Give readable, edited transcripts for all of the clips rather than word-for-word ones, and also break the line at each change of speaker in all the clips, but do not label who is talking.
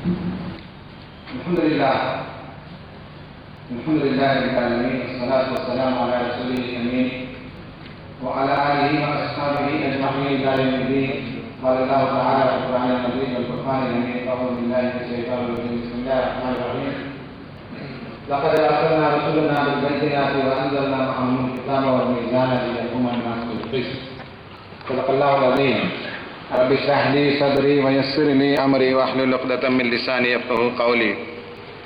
الحمد لله رب العالمين والصلاة والسلام على رسوله الأمين وعلى آله وأصحابه أجمعين إلى يوم الدين. قال الله تعالى في القرآن المجيد والفرقان الحميد: أعوذ بالله من الشيطان الرجيم. بسم الله الرحمن الرحيم. لقد أرسلنا رسلنا بالبينات وأنزلنا معهم الكتاب والميزان ليقوم الناس بالقسط. صدق الله العظيم. رب اشرح لي صدري ويسر لي أمري واحلل عقدة من لساني يفقهوا قولي.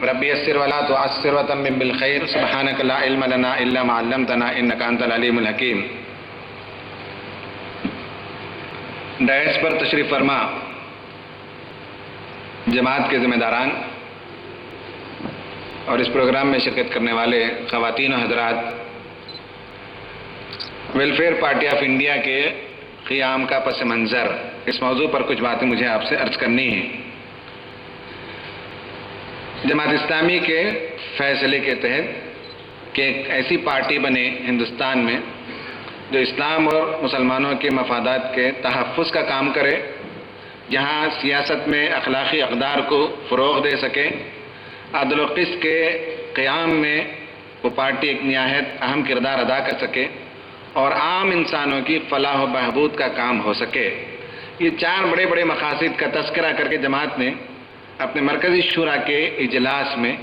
رب يسر ولا تعسر وتمم بالخير. سبحانك لا علم لنا إلا ما علمتنا إنك أنت العليم الحكيم. ڈائس پر تشریف فرما جماعت کے ذمہ داران اور اس پروگرام میں شرکت کرنے والے خواتین و حضرات، ویلفیئر پارٹی آف انڈیا کے قیام کا پس منظر، اس موضوع پر کچھ باتیں مجھے آپ سے عرض کرنی ہیں۔ جماعت اسلامی کے فیصلے کے تحت کہ ایک ایسی پارٹی بنے ہندوستان میں جو اسلام اور مسلمانوں کے مفادات کے تحفظ کا کام کرے، جہاں سیاست میں اخلاقی اقدار کو فروغ دے سکے، عدل و قسط کے قیام میں وہ پارٹی ایک نہایت اہم کردار ادا کر سکے اور عام انسانوں کی فلاح و بہبود کا کام ہو سکے۔ یہ چار بڑے بڑے مقاصد کا تذکرہ کر کے جماعت نے اپنے مرکزی شورا کے اجلاس میں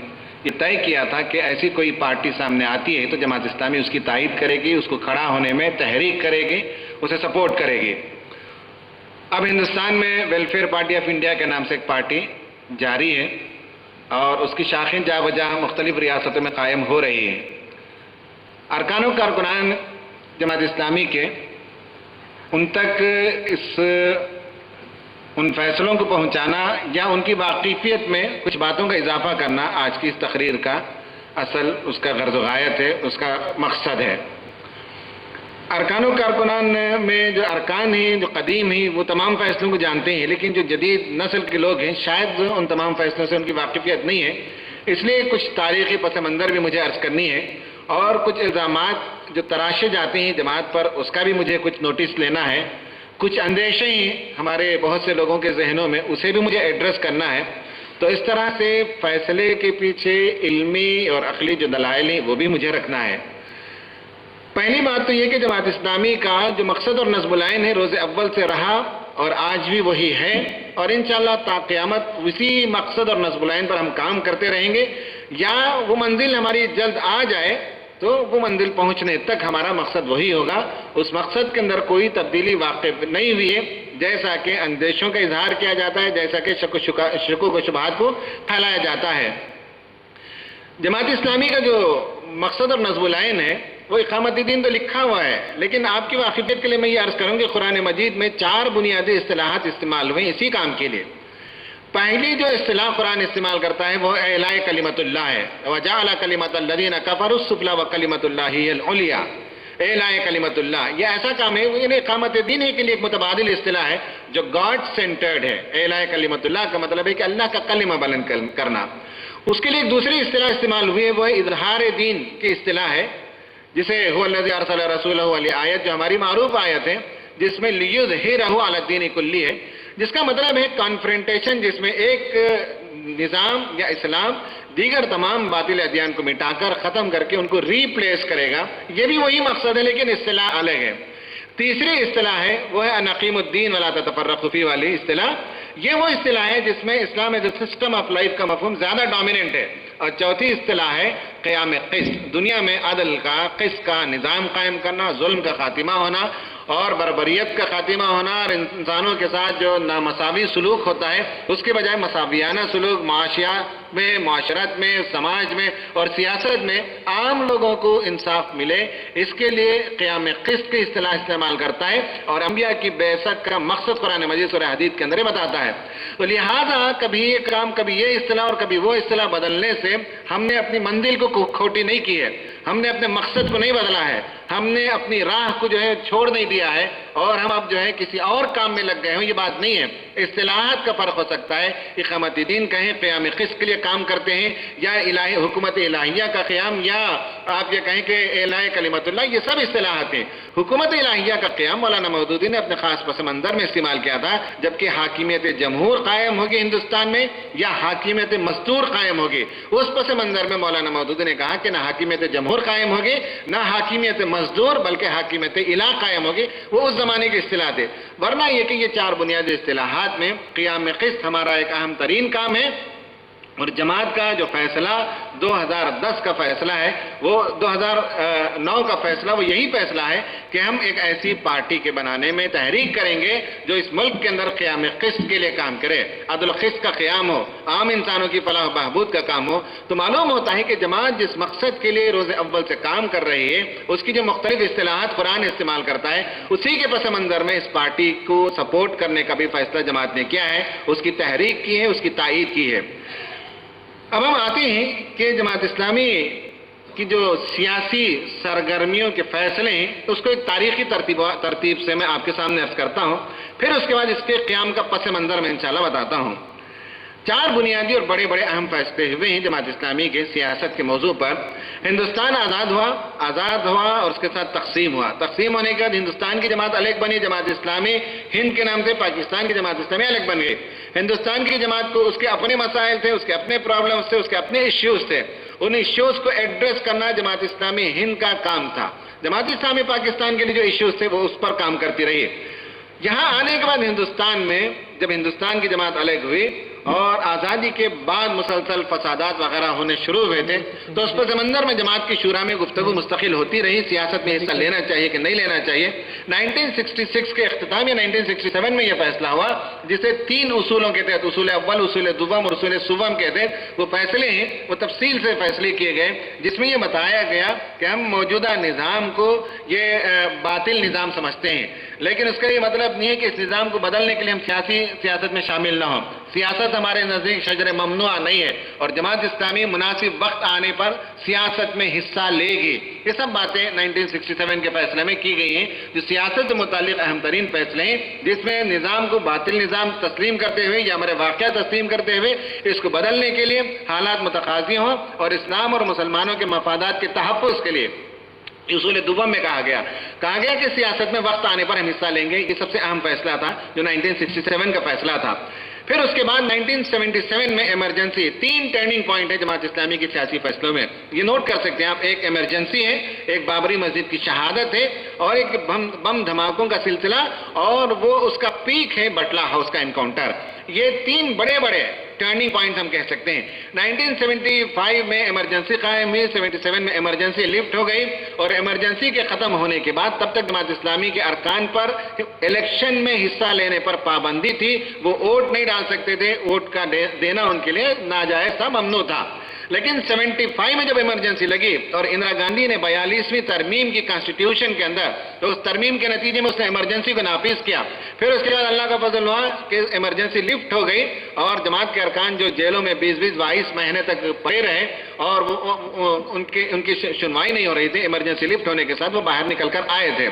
یہ طے کیا تھا کہ ایسی کوئی پارٹی سامنے آتی ہے تو جماعت اسلامی اس کی تائید کرے گی، اس کو کھڑا ہونے میں تحریک کرے گی، اسے سپورٹ کرے گی۔ اب ہندوستان میں ویلفیئر پارٹی آف انڈیا کے نام سے ایک پارٹی جاری ہے اور اس کی شاخیں جا بجا مختلف ریاستوں میں قائم ہو رہی ہیں۔ ارکان و کارکنان جماعت اسلامی کے ان تک ان فیصلوں کو پہنچانا یا ان کی واقفیت میں کچھ باتوں کا اضافہ کرنا آج کی اس تقریر کا اصل اس کا غرض و غایت ہے، اس کا مقصد ہے۔ ارکان و کارکنان میں جو ارکان ہیں، جو قدیم ہیں، وہ تمام فیصلوں کو جانتے ہیں، لیکن جو جدید نسل کے لوگ ہیں شاید ان تمام فیصلوں سے ان کی واقفیت نہیں ہے، اس لیے کچھ تاریخی پس منظر بھی مجھے عرض کرنی ہے اور کچھ الزامات جو تراشے جاتے ہیں جماعت پر اس کا بھی مجھے کچھ نوٹس لینا ہے، کچھ اندیشے ہیں ہمارے بہت سے لوگوں کے ذہنوں میں، اسے بھی مجھے ایڈریس کرنا ہے۔ تو اس طرح سے فیصلے کے پیچھے علمی اور عقلی جو دلائل ہیں وہ بھی مجھے رکھنا ہے۔ پہلی بات تو یہ کہ جماعت اسلامی کا جو مقصد اور نصب العین ہے روز اول سے رہا اور آج بھی وہی ہے، اور انشاءاللہ تا قیامت اسی مقصد اور نصب العین پر ہم کام کرتے رہیں گے، یا وہ منزل ہماری جلد آ جائے تو وہ منزل پہنچنے تک ہمارا مقصد وہی ہوگا۔ اس مقصد کے اندر کوئی تبدیلی واقع نہیں ہوئی ہے، جیسا کہ اندیشوں کا اظہار کیا جاتا ہے، جیسا کہ شکوک و شبہات کو پھیلایا جاتا ہے۔ جماعت اسلامی کا جو مقصد اور نصب العین ہے وہ اقامت دین تو لکھا ہوا ہے، لیکن آپ کی واقفیت کے لیے میں یہ عرض کروں کہ قرآن مجید میں 4 بنیادی اصطلاحات استعمال ہوئے اسی کام کے لیے۔ پہلی جو اصطلاح قرآن استعمال کرتا ہے وہ اعلاء کلمت اللہ ہے، وجعل کلمت الذین کفروا السفلی وکلمت اللہ ہی العلیٰ۔ اعلاء کلمت اللہ یہ ایسا کام ہے، یعنی اقامت دین کے لیے ایک متبادل اصطلاح ہے جو گاڈ سینٹرڈ ہے۔ اعلاء کلمت اللہ کا مطلب ہے کہ اللہ کا کلمہ بلند کرنا۔ اس کے لیے ایک دوسری اصطلاح استعمال ہوئی ہے، وہ اظہار دین کی اصطلاح ہے، جسے هو الذی ارسل رسولہ والی آیت جو ہماری معروف آیت ہے، جس میں لیظہرہ علی الدین کلہ ہے، جس کا مطلب ہے کانفرنٹیشن، جس میں ایک نظام یا اسلام دیگر تمام باطل ادیان کو مٹا کر ختم کر کے ان کو ریپلیس کرے گا۔ یہ بھی وہی مقصد ہے لیکن اصطلاح الگ ہے۔ تیسری اصطلاح ہے وہ ہے انقیم الدین ولا تتفرقوا فیہ والی اصطلاح۔ یہ وہ اصطلاح ہے جس میں Islam as a system of life کا مفہوم زیادہ ڈومیننٹ ہے۔ اور چوتھی اصطلاح ہے قیام قسط، دنیا میں عدل کا، قسط کا نظام قائم کرنا، ظلم کا خاتمہ ہونا اور بربریت کا خاتمہ ہونا، اور انسانوں کے ساتھ جو نامساوی سلوک ہوتا ہے اس کے بجائے مساویانہ سلوک معاشیات میں، معاشرت میں، سماج میں اور سیاست میں عام لوگوں کو انصاف ملے، اس کے لیے قیام قسط کی اصطلاح استعمال کرتا ہے، اور انبیاء کی بعثت کا مقصد قرآن مجید سورہ حدید کے اندر بتاتا ہے۔ تو لہذا کبھی یہ کام، کبھی یہ اصطلاح اور کبھی وہ اصطلاح بدلنے سے ہم نے اپنی منزل کو کھوٹی نہیں کی ہے، ہم نے اپنے مقصد کو نہیں بدلا ہے، ہم نے اپنی راہ کو جو ہے چھوڑ نہیں دیا ہے اور ہم اب جو ہے کسی اور کام میں لگ گئے ہوں، یہ بات نہیں ہے۔ اصطلاحات کا فرق ہو سکتا ہے، اقامت دین کہیں، قیام قسط کے لیے کام کرتے ہیں، یا الہی حکومت الہیہ کا قیام، یا آپ یہ کہیں کہ اعلاء کلمت اللہ، یہ سب اصطلاحات ہیں۔ حکومت الہیہ کا قیام مولانا مودودی نے اپنے خاص پس منظر میں استعمال کیا تھا، جبکہ حاکمیت جمہور قائم ہوگی ہندوستان میں یا حاکمیت مستور قائم ہوگی، اس پس منظر میں مولانا مودودی نے کہا کہ نہ حاکمیت جمہور قائم ہوگی نہ حاکمیت مزدور، بلکہ حاکمیت الہ قائم ہوگی۔ وہ اس زمانے کی اصطلاح تھے، ورنہ یہ کہ یہ چار بنیادی اصطلاحات میں قیام قسط ہمارا ایک اہم ترین کام ہے، اور جماعت کا جو فیصلہ 2010 کا فیصلہ ہے، وہ 2009 کا فیصلہ، وہ یہی فیصلہ ہے کہ ہم ایک ایسی پارٹی کے بنانے میں تحریک کریں گے جو اس ملک کے اندر قیام قسط کے لیے کام کرے، عدل و قسط کا قیام ہو، عام انسانوں کی فلاح و بہبود کا کام ہو۔ تو معلوم ہوتا ہے کہ جماعت جس مقصد کے لیے روز اول سے کام کر رہی ہے، اس کی جو مختلف اصطلاحات قرآن استعمال کرتا ہے، اسی کے پس منظر میں اس پارٹی کو سپورٹ کرنے کا بھی فیصلہ جماعت نے کیا ہے، اس کی تحریک کی ہے، اس کی تائید کی ہے۔ اب ہم آتے ہیں کہ جماعت اسلامی کی جو سیاسی سرگرمیوں کے فیصلے ہیں، اس کو ایک تاریخی ترتیب سے میں آپ کے سامنے عرض کرتا ہوں، پھر اس کے بعد اس کے قیام کا پس منظر میں انشاءاللہ بتاتا ہوں۔ چار بنیادی اور بڑے بڑے اہم فیصلے ہوئے ہیں جماعت اسلامی کے سیاست کے موضوع پر۔ ہندوستان آزاد ہوا اور اس کے ساتھ تقسیم ہوا۔ تقسیم ہونے کے بعد ہندوستان کی جماعت الگ بنی، جماعت اسلامی ہند کے نام سے، پاکستان کی جماعت اسلامی الگ بن گئی۔ ہندوستان کی جماعت کو اس کے اپنے مسائل تھے، اس کے اپنے پرابلمز تھے، اس کے اپنے ایشوز تھے، ان ایشوز کو ایڈریس کرنا جماعت اسلامی ہند کا کام تھا۔ جماعت اسلامی پاکستان کے لیے جو ایشوز تھے وہ اس پر کام کرتی رہی۔ یہاں آنے کے بعد ہندوستان میں جب ہندوستان کی جماعت الگ ہوئی اور آزادی کے بعد مسلسل فسادات وغیرہ ہونے شروع ہوئے تھے، تو اس پس منظر میں جماعت کی شورا میں گفتگو مستقل ہوتی رہی، سیاست میں حصہ لینا چاہیے کہ نہیں لینا چاہیے۔ 1966 کے اختتام یا 1967 میں یہ فیصلہ ہوا، جسے 3 اصولوں کے تحت، اصول اول، اصول دوم اور اصول سوم کے تحت وہ فیصلے ہیں، وہ تفصیل سے فیصلے کیے گئے، جس میں یہ بتایا گیا کہ ہم موجودہ نظام کو یہ باطل نظام سمجھتے ہیں، لیکن اس کا یہ مطلب نہیں ہے کہ اس نظام کو بدلنے کے لیے ہم سیاست میں شامل نہ ہوں۔ سیاست ہمارے نزدیک شجر ممنوع نہیں ہے، اور جماعت اسلامی مناسب وقت آنے پر سیاست میں حصہ لے گی۔ یہ سب باتیں 1967 کے فیصلے میں کی گئی ہیں، جو سیاست سے متعلق اہم ترین فیصلے ہیں، جس میں نظام کو باطل نظام تسلیم کرتے ہوئے یا ہمارے واقعہ تسلیم کرتے ہوئے اس کو بدلنے کے لیے حالات متقاضی ہوں، اور اسلام اور مسلمانوں کے مفادات کے تحفظ کے لیے اصول دوم میں کہا گیا کہ سیاست میں وقت آنے پر ہم حصہ لیں گے۔ یہ سب سے اہم فیصلہ تھا جو 1967 کا فیصلہ تھا۔ پھر اس کے بعد 1977 میں ایمرجنسی، 3 ٹرننگ پوائنٹ ہے جماعت اسلامی کے سیاسی فیصلوں میں، یہ نوٹ کر سکتے ہیں آپ۔ ایک ایمرجنسی ہے، ایک بابری مسجد کی شہادت ہے، اور ایک بم دھماکوں کا سلسلہ، اور وہ اس کا پیک ہے بٹلہ ہاؤس کا انکاؤنٹر۔ یہ 3 بڑے بڑے ٹرننگ پوائنٹ ہم کہہ سکتے ہیں۔ 1975 میں ایمرجنسی قائم ہوئی، 77 میں ایمرجنسی لفٹ ہو گئی، اور ایمرجنسی کے ختم ہونے کے بعد تب تک جماعت اسلامی کے ارکان پر الیکشن میں حصہ لینے پر پابندی تھی، وہ ووٹ نہیں ڈال سکتے تھے، ووٹ کا دینا ان کے لیے ناجائز تھا، ممنوع تھا۔ لیکن 75 میں جب ایمرجنسی لگی اور اندرا گاندھی نے 42ویں ترمیم کی کانسٹیٹیوشن کے اندر، تو اس ترمیم کے نتیجے میں اس نے ایمرجنسی کو نافذ کیا۔ پھر اس کے بعد اللہ کا فضل ہوا کہ ایمرجنسی لفٹ ہو گئی، اور جماعت کے ارکان جو جیلوں میں 20-22 مہینے تک پڑے رہے، اور ان کی سنوائی نہیں ہو رہی تھی، ایمرجنسی لفٹ ہونے کے ساتھ وہ باہر نکل کر آئے تھے۔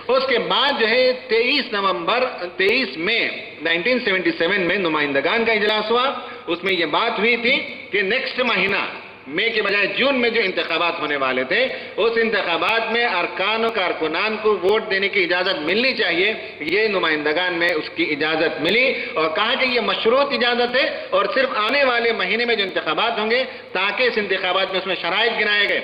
اس کے بعد جو ہے 23 مئی 1977 میں نمائندگان کا اجلاس ہوا، اس میں یہ بات ہوئی تھی کہ نیکسٹ مہینہ مئی کے بجائے جون میں جو انتخابات ہونے والے تھے، اس انتخابات میں ارکان و کارکنان کو ووٹ دینے کی اجازت ملنی چاہیے۔ یہ نمائندگان میں اس کی اجازت ملی، اور کہا کہ یہ مشروط اجازت ہے، اور صرف آنے والے مہینے میں جو انتخابات ہوں گے، تاکہ اس انتخابات میں اس میں شرائط گنائے گئے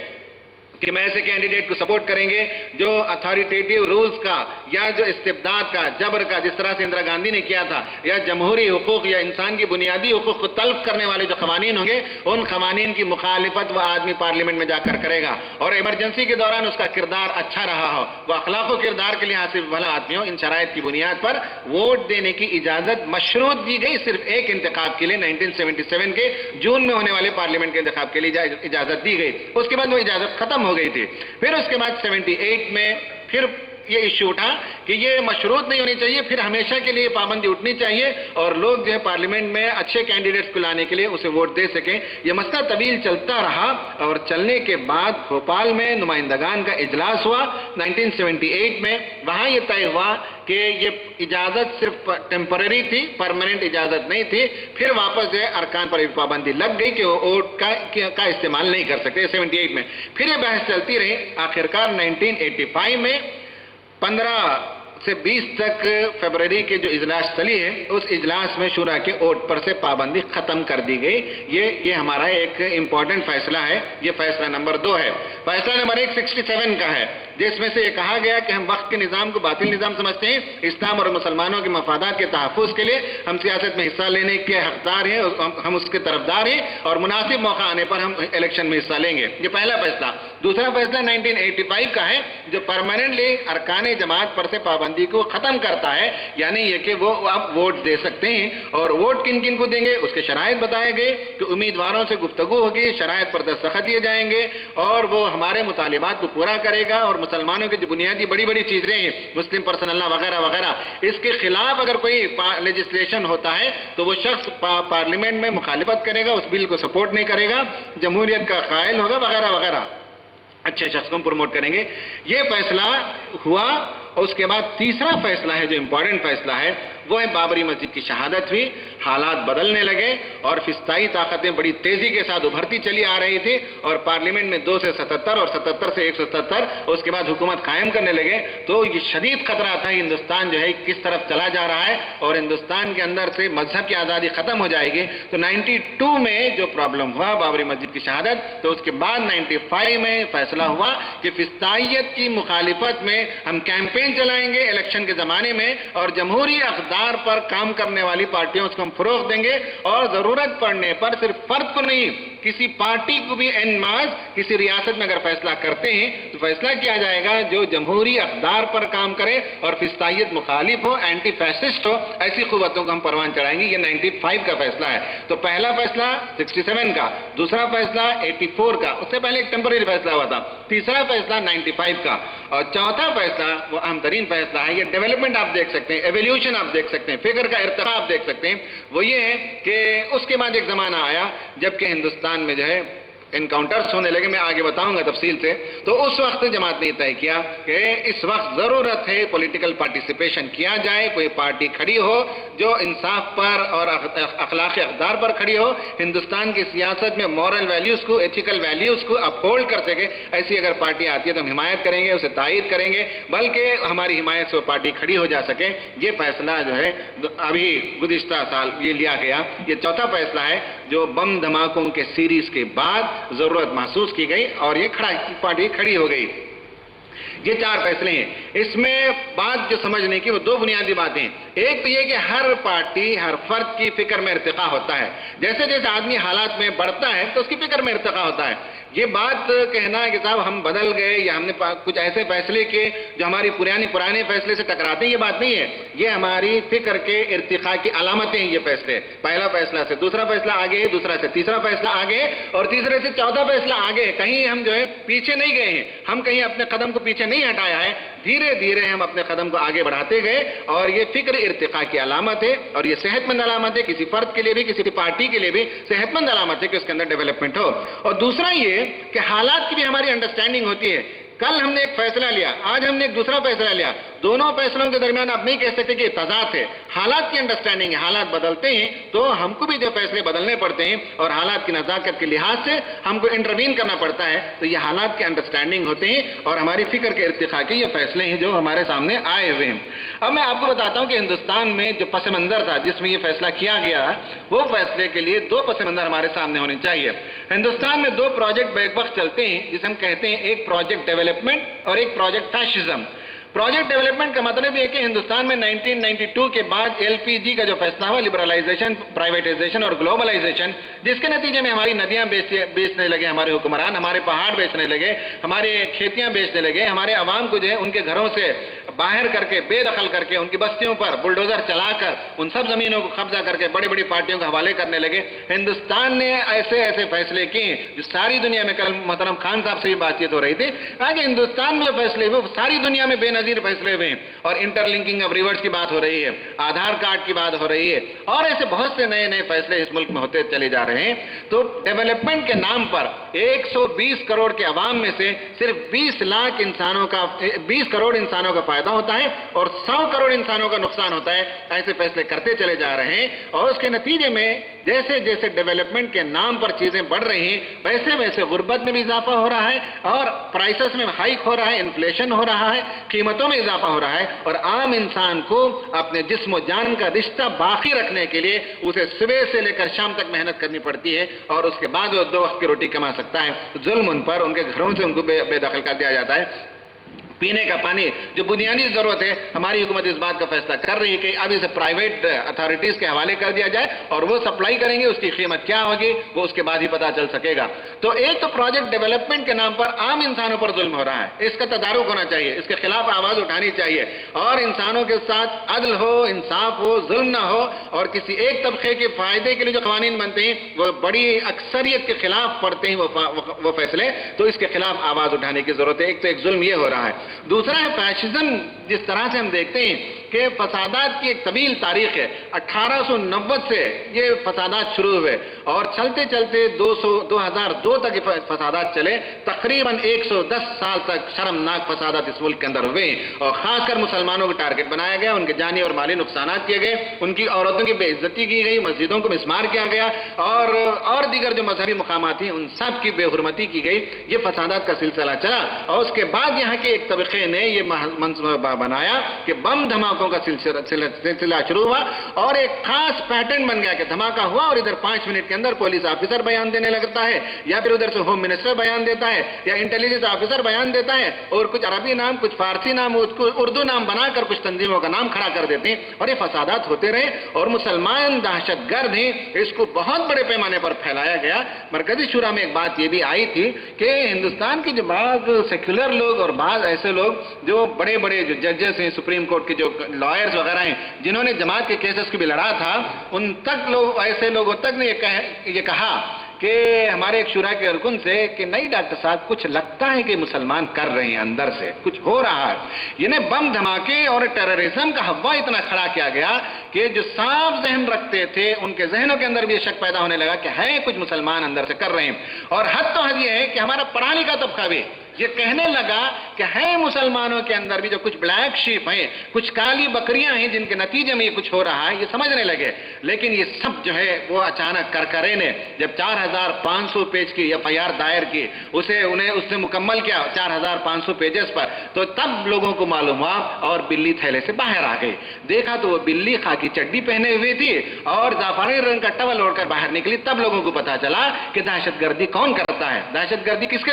کہ میں ایسے کینڈیڈیٹ کو سپورٹ کریں گے جو اتھارٹیٹیو رولز کا یا جو استبداد کا، جبر کا، جس طرح سے اندرا گاندھی نے کیا تھا، یا جمہوری حقوق یا انسان کی بنیادی حقوق کو تلف کرنے والے جو قوانین ہوں گے، ان قوانین کی مخالفت وہ آدمی پارلیمنٹ میں جا کر کرے گا، اور ایمرجنسی کے دوران اس کا کردار اچھا رہا ہو، وہ اخلاق و کردار کے لحاظ سے بھلا آدمی ہو، ان شرائط کی بنیاد پر ووٹ دینے کی اجازت مشروط دی گئی، صرف ایک انتخاب کے لیے 1977 کے جون میں ہونے والے پارلیمنٹ کے انتخاب کے لیے اجازت دی گئی۔ اس کے بعد وہ اجازت ختم ہو گئی تھی۔ پھر اس کے بعد 78 میں پھر یہ ایشو اٹھا کہ یہ مشروط نہیں ہونی چاہیے، پھر ہمیشہ کے لیے پابندی اٹھنی چاہیے اور لوگ جو ہے پارلیمنٹ میں اچھے کینڈیڈیٹس کو لانے کے لیے اسے ووٹ دے سکیں۔ یہ مسئلہ طویل چلتا رہا اور چلنے کے بعد بھوپال میں نمائندگان کا اجلاس ہوا 1978 میں، وہاں یہ طے ہوا کہ یہ اجازت صرف ٹیمپرری تھی، پرماننٹ اجازت نہیں تھی۔ پھر واپس جو ہے ارکان پر پابندی لگ گئی کہ وہ ووٹ کا استعمال نہیں کر سکتے 78 میں۔ پھر یہ بحث چلتی رہی، آخرکار 1985 میں 15 سے 20 تک فروری کے جو اجلاس چلی ہے، اس اجلاس میں شورا کے ووٹ پر سے پابندی ختم کر دی گئی۔ یہ ہمارا ایک امپورٹنٹ فیصلہ ہے، یہ فیصلہ نمبر 2 ہے۔ فیصلہ نمبر 1 67 کا ہے، جس میں سے یہ کہا گیا کہ ہم وقت کے نظام کو باطل نظام سمجھتے ہیں، اسلام اور مسلمانوں کے مفادات کے تحفظ کے لیے ہم سیاست میں حصہ لینے کے حقدار ہیں، ہم اس کے طرفدار ہیں اور مناسب موقع آنے پر ہم الیکشن میں حصہ لیں گے۔ یہ پہلا فیصلہ۔ دوسرا فیصلہ 1985 کا ہے، جو پرماننٹلی ارکان جماعت پر سے پابندی کو ختم کرتا ہے، یعنی یہ کہ وہ اب ووٹ دے سکتے ہیں، اور ووٹ کن کن کو دیں گے اس کے شرائط بتائے گئے کہ امیدواروں سے گفتگو ہوگی، شرائط پر دستخط دیے جائیں گے اور وہ ہمارے مطالبات کو پورا کرے گا، اور مسلمانوں کی جو بنیادی بڑی بڑی چیزیں ہیں، مسلم پرسنل لا وغیرہ وغیرہ، اس کے خلاف اگر کوئی لیجسلیشن ہوتا ہے تو وہ شخص پارلیمنٹ میں مخالفت کرے گا، اس بل کو سپورٹ نہیں کرے گا، جمہوریت کا قائل ہوگا وغیرہ وغیرہ، اچھے شخص کو پروموٹ کریں گے۔ یہ فیصلہ ہوا۔ اور اس کے بعد تیسرا فیصلہ ہے جو امپورٹنٹ فیصلہ ہے، وہ ہے بابری مسجد کی شہادت ہوئی، حالات بدلنے لگے اور فسطائی طاقتیں بڑی تیزی کے ساتھ ابھرتی چلی آ رہی تھی، اور پارلیمنٹ میں 2 سے 77 اور 77 سے 177، اس کے بعد حکومت قائم کرنے لگے۔ تو یہ شدید خطرہ تھا ہندوستان جو ہے کس طرف چلا جا رہا ہے اور ہندوستان کے اندر سے مذہب کی آزادی ختم ہو جائے گی۔ تو 92 میں جو پرابلم ہوا بابری مسجد کی شہادت، تو اس کے بعد 95 میں فیصلہ ہوا کہ فسطائیت کی مخالفت میں ہم کیمپین چلائیں گے الیکشن کے زمانے میں، اور جمہوری اقدار پر کام کرنے والی پارٹیوں کو ہم فروغ دیں گے، اور ضرورت پڑنے پر صرف فرد کو نہیں، کسی پارٹی کو بھی ان ماس کسی ریاست میں اگر فیصلہ کرتے ہیں تو فیصلہ کیا جائے گا جو جمہوری اقدار پر کام کرے اور فسطائیت مخالف ہو، اینٹی فیسسٹ ہو، ایسی قوتوں کو ہم پروان چڑھائیں گے۔ یہ 95 کا فیصلہ ہے۔ تو پہلا فیصلہ 67 کا، دوسرا فیصلہ 84 کا، اس سے پہلے ایک ٹیمپرری فیصلہ ہوا تھا، تیسرا فیصلہ 95 کا، اور چوتھا فیصلہ وہ اہم ترین فیصلہ ہے۔ یہ ڈیولپمنٹ آپ دیکھ سکتے ہیں، ایولیوشن آپ دیکھ سکتے ہیں، فکر کا ارتقاء آپ دیکھ سکتے ہیں۔ وہ یہ ہے کہ اس کے بعد ایک زمانہ آیا جب کہ ہندوستان میں جو ہے انکاؤنٹرز ہونے لگے، میں آگے بتاؤں گا تفصیل سے۔ تو اس وقت جماعت نے طے کیا کہ اس وقت ضرورت ہے پولیٹیکل پارٹیسپیشن کیا جائے، کوئی پارٹی کھڑی ہو جو انصاف پر اور اخلاقی اقدار پر کھڑی ہو، ہندوستان کی سیاست میں مورل ویلیوز کو، ایتھیکل ویلیوز کو اپہولڈ کر سکے۔ ایسی اگر پارٹی آتی ہے تو ہم حمایت کریں گے، اسے تائید کریں گے، بلکہ ہماری حمایت سے وہ پارٹی کھڑی ہو جا سکے۔ یہ فیصلہ جو ہے ابھی گزشتہ سال یہ لیا گیا۔ یہ چوتھا فیصلہ ہے جو بم دھماکوں کے سیریز کے بعد ضرورت محسوس کی گئی اور یہ پارٹی کھڑی ہو گئی۔ یہ 4 فیصلے ہیں۔ اس میں بات جو سمجھنے کی وہ 2 بنیادی باتیں ہیں۔ ایک تو یہ کہ ہر پارٹی، ہر فرد کی فکر میں ارتقاء ہوتا ہے، جیسے جیسے آدمی حالات میں بڑھتا ہے تو اس کی فکر میں ارتقاء ہوتا ہے۔ یہ بات کہنا ہے کہ صاحب ہم بدل گئے یا ہم نے کچھ ایسے فیصلے کیے جو ہماری پرانے فیصلے سے ٹکراتے ہیں، یہ بات نہیں ہے۔ یہ ہماری فکر کے ارتقاء کی علامتیں ہیں یہ فیصلے۔ پہلا فیصلہ سے دوسرا فیصلہ آگے، دوسرا سے تیسرا فیصلہ آگے، اور تیسرے سے چوتھا فیصلہ آگے۔ کہیں ہم جو ہے پیچھے نہیں گئے ہیں، ہم کہیں اپنے قدم کو پیچھے نہیں ہٹایا ہے، دھیرے دھیرے ہم اپنے قدم کو آگے بڑھاتے گئے، اور یہ فکر ارتقاء کی علامت ہے، اور یہ صحت مند علامت ہے، کسی فرد کے لیے بھی، کسی پارٹی کے لیے بھی صحت مند علامت ہے کہ اس کے اندر ڈیولپمنٹ ہو۔ اور دوسرا یہ کہ حالات کی بھی ہماری انڈرسٹینڈنگ ہوتی ہے۔ کل ہم نے ایک فیصلہ لیا، آج ہم نے ایک دوسرا فیصلہ لیا، دونوں فیصلوں کے درمیان آپ نہیں کہہ سکتے کہ تضاد ہے۔ حالات کی انڈرسٹینڈنگ ہے، حالات بدلتے ہیں تو ہم کو بھی جو فیصلے بدلنے پڑتے ہیں اور حالات کی نزاکت کے لحاظ سے ہم کو انٹروین کرنا پڑتا ہے، تو یہ حالات کی انڈرسٹینڈنگ ہوتے ہیں اور ہماری فکر کے ارتقاء کے یہ فیصلے ہیں جو ہمارے سامنے آئے ہوئے ہیں۔ اب میں آپ کو بتاتا ہوں کہ ہندوستان میں جو پس منظر تھا جس میں یہ فیصلہ کیا گیا، وہ فیصلے کے لیے 2 پس منظر ہمارے سامنے ہونے چاہیے۔ ہندوستان میں 2 پروجیکٹ بیک وقت چلتے ہیں جسے ہم کہتے ہیں، ایک پروجیکٹ ڈیولپمنٹ اور ایک پروجیکٹ فیشزم۔ پروجیکٹ ڈیولپمنٹ کا مطلب یہ کہ ہندوستان میں 1992 کے بعد LPG کا جو فیصلہ ہوا، لبرلائزیشن، پرائیویٹائزیشن اور گلوبلائزیشن، جس کے نتیجے میں ہماری ندیاں بیچنے لگے ہمارے حکمران، ہمارے پہاڑ بیچنے لگے، ہمارے کھیتیاں بیچنے لگے، ہمارے عوام کو جو ہے ان کے گھروں سے باہر کر کے بے دخل کر کے ان کی بستیوں پر بلڈوزر چلا کر ان سب زمینوں کو قبضہ کر کے بڑی بڑی پارٹیوں کے حوالے کرنے لگے. ہندوستان نے ایسے ایسے فیصلے کیے جو ساری دنیا میں، کل محترم خان صاحب سے بھی بات چیت ہو رہی تھی، کہا کہ ہندوستان میں جو فیصلے ہوئے ساری دنیا میں بے نظیر فیصلے ہوئے ہیں، اور انٹر لنکنگ آف ریورس کی بات ہو رہی ہے، آدھار کارڈ کی بات ہو رہی ہے، اور ایسے بہت سے نئے نئے فیصلے اس ملک میں ہوتے چلے جا رہے ہیں. تو ڈیولپمنٹ کے نام پر 120 کروڑ کے عوام میں سے صرف 20 کروڑ انسانوں کا فائدہ ہوتا ہے اور 100 کروڑ انسانوں کا نقصان ہوتا ہے. ایسے فیصلے کرتے چلے جا رہے ہیں، اور اس کے نتیجے میں جیسے جیسے ڈیولپمنٹ کے نام پر چیزیں بڑھ رہی ہیں، ویسے ویسے غربت میں بھی اضافہ ہو رہا ہے، اور پرائسز میں ہائیک ہو رہا ہے، انفلیشن ہو رہا ہے، قیمتوں میں اضافہ ہو رہا ہے، اور عام انسان کو اپنے جسم و جان کا رشتہ باقی رکھنے کے لیے اسے صبح سے لے کر شام تک محنت کرنی پڑتی ہے، اور اس کے بعد وہ 2 وقت کی روٹی کما سکتا ہے. ظلم ان پر، ان کے گھروں سے ان کو بے دخل کر دیا جاتا ہے. پینے کا پانی جو بنیادی ضرورت ہے، ہماری حکومت اس بات کا فیصلہ کر رہی ہے کہ اب اسے پرائیویٹ اتھارٹیز کے حوالے کر دیا جائے، اور وہ سپلائی کریں گے. اس کی قیمت کیا ہوگی وہ اس کے بعد ہی پتا چل سکے گا. تو ایک تو پروجیکٹ ڈیولپمنٹ کے نام پر عام انسانوں پر ظلم ہو رہا ہے، اس کا تدارک ہونا چاہیے، اس کے خلاف آواز اٹھانی چاہیے، اور انسانوں کے ساتھ عدل ہو، انصاف ہو، ظلم نہ ہو، اور کسی ایک طبقے کے فائدے کے لیے جو قوانین بنتے ہیں وہ بڑی اکثریت کے خلاف پڑتے ہیں وہ فیصلے. تو اس کے خلاف آواز اٹھانے کی ضرورت ہے. ایک تو ایک ظلم یہ ہو رہا ہے. دوسرا ہے فیشزم. جس طرح سے ہم دیکھتے ہیں کہ فسادات کی ایک طویل تاریخ ہے، 1890 سے یہ فسادات شروع ہوئے، اور چلتے چلتے 2002 تک یہ فسادات چلے. تقریباً 110 سال تک شرمناک فسادات اس ملک کے اندر ہوئے، اور خاص کر مسلمانوں کو ٹارگٹ بنایا گیا، ان کے جانی اور مالی نقصانات کیے گئے، ان کی عورتوں کی بے عزتی کی گئی، مسجدوں کو مسمار کیا گیا، اور دیگر جو مذہبی مقامات ہیں ان سب کی بے حرمتی کی گئی. یہ فسادات کا سلسلہ چلا، اور اس کے بعد یہاں کے ایک طبقے نے یہ منصوبہ بنایا کہ بم دھماکوں کا سلسلہ شروع ہوا، اور ایک خاص پیٹرن بن گیا کہ دھماکہ ہوا اور ادھر 5 منٹ کے اندر پولیس آفیسر بیان دینے لگتا ہے، یا پھر ادھر سے ہوم منسٹر بیان دیتا ہے، یا انٹیلیجنس آفیسر بیان دیتا ہے، اور کچھ عربی نام، کچھ فارسی نام، اردو نام بنا کر کچھ تنظیموں کا نام کھڑا کر دیتے ہیں، اور یہ فسادات ہوتے رہے. اور مسلمان دہشت گرد ہیں، اس کو بہت بڑے پیمانے پر پھیلایا گیا. مرکزی شورا میں ایک بات یہ بھی آئی تھی کہ ہندوستان کے جو بعض سیکولر لوگ اور بعض ایسے لوگ جو بڑے بڑے جو ججز ہیں، سپریم کورٹ کے جو لائرز وغیرہ ہیں، جنہوں نے جماعت کے کیسز کو بھی لڑا تھا، ان تک لوگ، ایسے لوگوں تک نے یہ کہا کہ ہمارے ایک شورا کے ارکن سے کہ نہیں ڈاکٹر صاحب، کچھ لگتا ہے کہ مسلمان کر رہے ہیں، اندر سے کچھ ہو رہا ہے. یعنی بم دھماکے اور ٹیررزم کا ہوا اتنا کھڑا کیا گیا کہ جو صاف ذہن رکھتے تھے ان کے ذہنوں کے اندر بھی یہ شک پیدا ہونے لگا کہ ہے کچھ مسلمان اندر سے کر رہے ہیں. اور حد تو حد یہ ہے کہ ہمارا پڑھا لکھا طبقہ بھی یہ کہنے لگا کہ ہے مسلمانوں کے اندر بھی جو کچھ بلیک شیپ ہیں، کچھ کالی بکریاں ہیں جن کے نتیجے میں یہ کچھ ہو رہا ہے، یہ سمجھنے لگے. لیکن یہ سب جو ہے وہ اچانک کرکرے نے جب 4500 پیج کی FIR دائر کی، اس نے مکمل کیا 4500 پیجز پر، تو تب لوگوں کو معلوم ہوا، اور بلی تھیلے سے باہر آ گئی. دیکھا تو وہ بلی خاکی چڈی پہنے ہوئی تھی اور زعفرانی رنگ کا ٹاول اوڑھ کر باہر نکلی. تب لوگوں کو پتا چلا کہ دہشت گردی کون کرتا ہے، دہشت گردی کس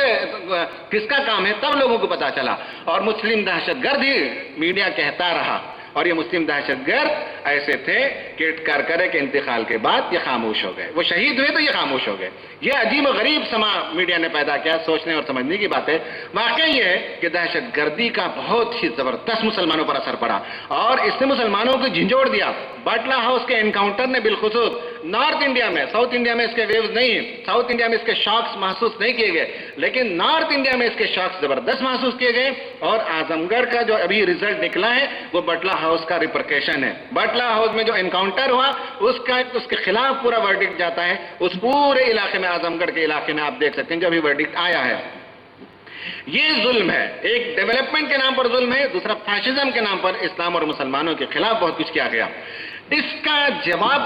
کا کام ہے. تب لوگوں کو پتا چلا، اور مسلم دہشت گرد ہی میڈیا کہتا رہا. اور یہ مسلم دہشت گرد ایسے تھے کہ کرکرے کے انتقال کے بعد یہ خاموش ہو گئے. وہ شہید ہوئے تو یہ خاموش ہو گئے. یہ عجیب و غریب سما میڈیا نے پیدا کیا. سوچنے اور سمجھنے کی بات ہے. واقعی یہ ہے کہ دہشت گردی کا بہت ہی زبردست مسلمانوں پر اثر پڑا، اور اس نے مسلمانوں کو جھنجھوڑ دیا. باٹلہ ہاؤس کے انکاؤنٹر نے بالخصوص نارتھ انڈیا میں، ساؤتھ انڈیا میں اس کے ویوز نہیں، ساؤتھ انڈیا میں اس کے شاکس محسوس نہیں کیے گئے، لیکن نارتھ انڈیا میں اس کے شاکس زبردست محسوس کیے گئے. اور اعظم گڑھ کا جو ابھی ریزلٹ نکلا ہے وہ باٹلہ ہاؤس کا ریپرکیشن ہے. باٹلہ ہاؤس میں جو انکاؤنٹر ہوا اس کے خلاف پورا ورڈکٹ جاتا ہے. اس پورے علاقے میں، اعظم گڑھ کے علاقے میں آپ دیکھ سکتے ہیں جو ابھی ورڈکٹ آیا ہے. یہ ظلم ہے. ایک ڈیولپمنٹ کے نام پر ظلم ہے، دوسرا فیشزم کے نام پر اسلام اور مسلمانوں کے خلاف بہت کچھ کیا گیا. اس کے جواب